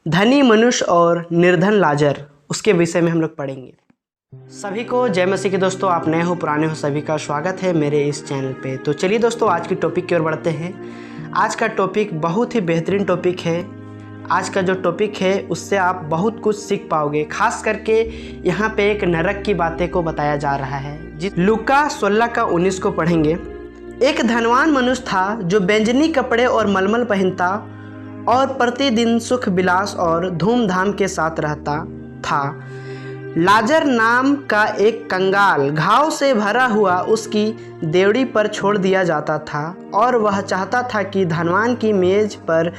धनी मनुष्य और निर्धन लाजर, उसके विषय में हम लोग पढ़ेंगे। सभी को जय मसीह के दोस्तों, आप नए हो पुराने हो, सभी का स्वागत है मेरे इस चैनल पे। तो चलिए दोस्तों, आज की टॉपिक की ओर बढ़ते हैं। आज का टॉपिक बहुत ही बेहतरीन टॉपिक है। आज का जो टॉपिक है उससे आप बहुत कुछ सीख पाओगे। खास करके यहाँ पे एक नरक की बातें को बताया जा रहा है। लूका 16:19 को पढ़ेंगे। एक धनवान मनुष्य था जो बैंजनी कपड़े और मलमल पहनता और प्रतिदिन सुख विलास और धूमधाम के साथ रहता था। लाजर नाम का एक कंगाल घाव से भरा हुआ उसकी देवड़ी पर छोड़ दिया जाता था और वह चाहता था कि धनवान की मेज पर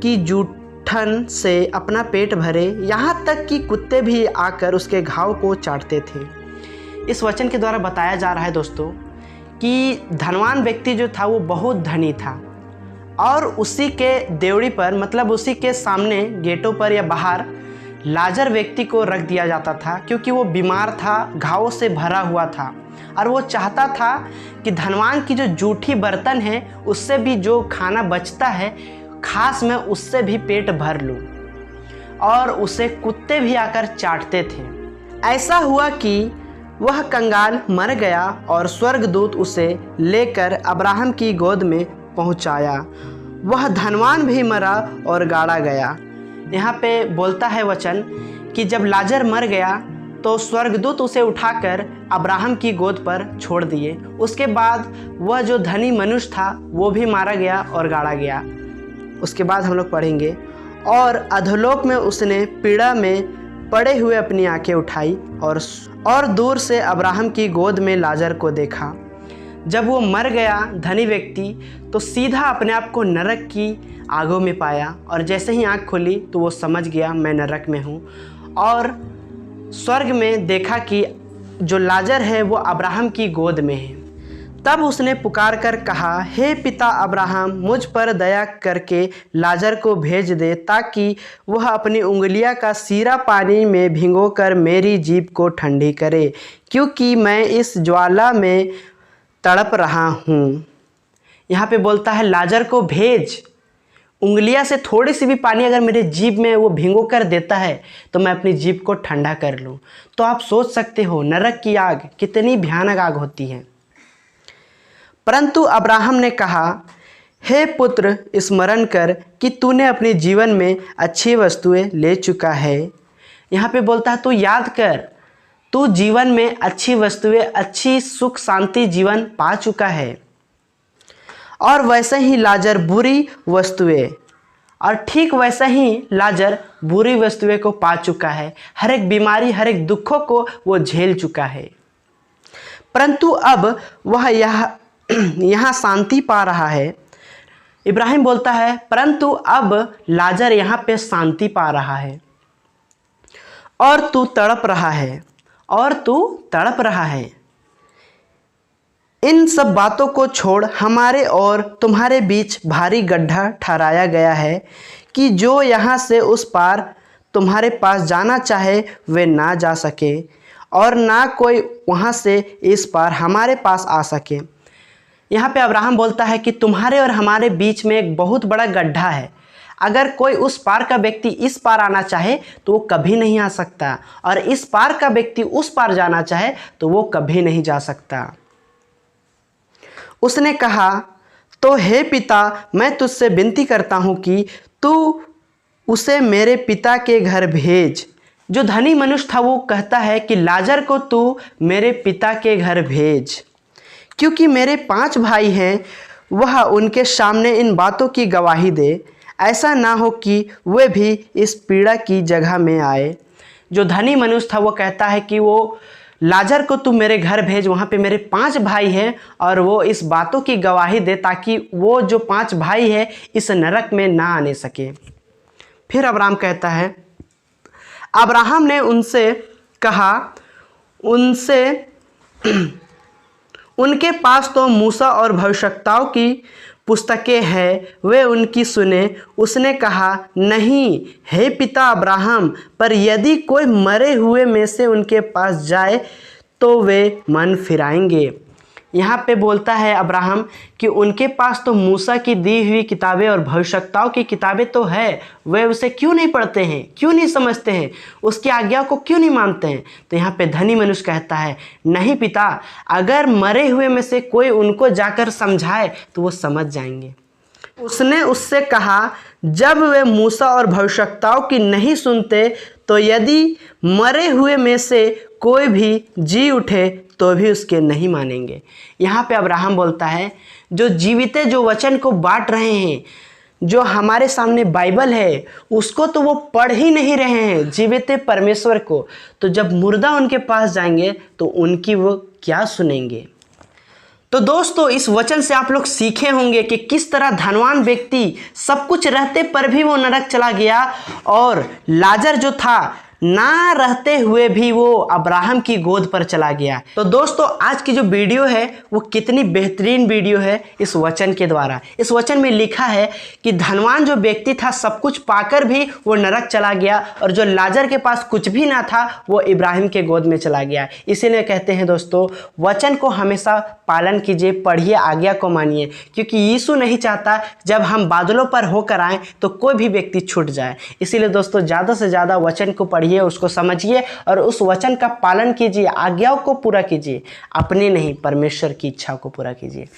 की जूठन से अपना पेट भरे, यहाँ तक कि कुत्ते भी आकर उसके घाव को चाटते थे। इस वचन के द्वारा बताया जा रहा है दोस्तों कि धनवान व्यक्ति जो था वो बहुत धनी था और उसी के देवड़ी पर, मतलब उसी के सामने गेटों पर या बाहर लाजर व्यक्ति को रख दिया जाता था, क्योंकि वो बीमार था, घावों से भरा हुआ था और वो चाहता था कि धनवान की जो जूठी बर्तन है उससे भी जो खाना बचता है, खास मैं उससे भी पेट भर लूँ। और उसे कुत्ते भी आकर चाटते थे। ऐसा हुआ कि वह कंगाल मर गया और स्वर्गदूत उसे लेकर अब्राहम की गोद में पहुंचाया। वह धनवान भी मरा और गाड़ा गया। यहाँ पे बोलता है वचन कि जब लाजर मर गया तो स्वर्गदूत उसे उठाकर अब्राहम की गोद पर छोड़ दिए। उसके बाद वह जो धनी मनुष्य था वो भी मारा गया और गाड़ा गया। उसके बाद हम लोग पढ़ेंगे, और अधोलोक में उसने पीड़ा में पड़े हुए अपनी आंखें उठाई और दूर से अब्राहम की गोद में लाजर को देखा। जब वो मर गया धनी व्यक्ति, तो सीधा अपने आप को नरक की आगों में पाया और जैसे ही आँख खोली तो वो समझ गया मैं नरक में हूँ। और स्वर्ग में देखा कि जो लाजर है वो अब्राहम की गोद में है। तब उसने पुकार कर कहा, हे पिता अब्राहम, मुझ पर दया करके लाजर को भेज दे ताकि वह अपनी उंगलियां का सीरा पानी में भिगोकर मेरी जीभ को ठंडी करे, क्योंकि मैं इस ज्वाला में तड़प रहा हूँ। यहाँ पे बोलता है लाजर को भेज, उंगलियां से थोड़ी सी भी पानी अगर मेरे जीभ में वो भिगो कर देता है तो मैं अपनी जीभ को ठंडा कर लूँ। तो आप सोच सकते हो नरक की आग कितनी भयानक आग होती है। परंतु अब्राहम ने कहा, हे पुत्र, स्मरण कर कि तूने अपने जीवन में अच्छी वस्तुएं ले चुका है। यहाँ पे बोलता है तू याद कर, तू जीवन में अच्छी वस्तुएं, अच्छी सुख शांति जीवन पा चुका है। और वैसे ही लाजर बुरी वस्तुएं, और ठीक वैसा ही लाजर बुरी वस्तुएं को पा चुका है। हर एक बीमारी, हर एक दुखों को वो झेल चुका है। परंतु अब वह यहाँ शांति पा रहा है। इब्राहिम बोलता है परंतु अब लाजर यहाँ पे शांति पा रहा है और तू तड़प रहा है, और तू तड़प रहा है। इन सब बातों को छोड़ हमारे और तुम्हारे बीच भारी गड्ढा ठहराया गया है कि जो यहाँ से उस पार तुम्हारे पास जाना चाहे वे ना जा सके और ना कोई वहाँ से इस पार हमारे पास आ सके। यहाँ पे अब्राहम बोलता है कि तुम्हारे और हमारे बीच में एक बहुत बड़ा गड्ढा है। अगर कोई उस पार का व्यक्ति इस पार आना चाहे तो वो कभी नहीं आ सकता, और इस पार का व्यक्ति उस पार जाना चाहे तो वो कभी नहीं जा सकता। उसने कहा, तो हे पिता, मैं तुझसे विनती करता हूँ कि तू उसे मेरे पिता के घर भेज। जो धनी मनुष्य था वो कहता है कि लाजर को तू मेरे पिता के घर भेज, क्योंकि मेरे 5 भाई हैं। वह उनके सामने इन बातों की गवाही दे, ऐसा ना हो कि वे भी इस पीड़ा की जगह में आए। जो धनी मनुष्य था वो कहता है कि वो लाजर को तू मेरे घर भेज, वहाँ पे मेरे 5 भाई हैं और वो इस बातों की गवाही दे ताकि वो जो 5 भाई है इस नरक में ना आने सके। फिर अब्राहम कहता है, अब्राहम ने उनसे कहा, उनके पास तो मूसा और भविष्यवक्ताओं की पुस्तकें हैं, वे उनकी सुने। उसने कहा, नहीं हे पिता अब्राहम, पर यदि कोई मरे हुए में से उनके पास जाए तो वे मन फिराएंगे। यहाँ पे बोलता है अब्राहम कि उनके पास तो मूसा की दी हुई किताबें और भविष्यवक्ताओं की किताबें तो है, वे उसे क्यों नहीं पढ़ते हैं, क्यों नहीं समझते हैं, उसकी आज्ञा को क्यों नहीं मानते हैं। तो यहाँ पे धनी मनुष्य कहता है, नहीं पिता, अगर मरे हुए में से कोई उनको जाकर समझाए तो वो समझ जाएंगे। उसने उससे कहा, जब वे मूसा और भविष्यवक्ताओं की नहीं सुनते तो यदि मरे हुए में से कोई भी जी उठे तो भी उसके नहीं मानेंगे। यहाँ पे अब्राहम बोलता है, जो जीवित जो वचन को बांट रहे हैं, जो हमारे सामने बाइबल है, उसको तो वो पढ़ ही नहीं रहे हैं, जीवित परमेश्वर को। तो जब मुर्दा उनके पास जाएंगे तो उनकी वो क्या सुनेंगे। तो दोस्तों, इस वचन से आप लोग सीखे होंगे कि किस तरह धनवान व्यक्ति सब कुछ रहते पर भी वो नरक चला गया, और लाजर जो था ना रहते हुए भी वो अब्राहम की गोद पर चला गया। तो दोस्तों, आज की जो वीडियो है वो कितनी बेहतरीन वीडियो है इस वचन के द्वारा। इस वचन में लिखा है कि धनवान जो व्यक्ति था सब कुछ पाकर भी वो नरक चला गया, और जो लाजर के पास कुछ भी ना था वो इब्राहिम के गोद में चला गया। इसीलिए कहते हैं दोस्तों, वचन को हमेशा पालन कीजिए, पढ़िए, आज्ञा को मानिए, क्योंकि यीशु नहीं चाहता जब हम बादलों पर होकर आएँ तो कोई भी व्यक्ति छूट जाए। इसीलिए दोस्तों, ज़्यादा से ज़्यादा वचन को पढ़िए, उसको समझिए और उस वचन का पालन कीजिए, आज्ञाओं को पूरा कीजिए, अपनी नहीं परमेश्वर की इच्छा को पूरा कीजिए।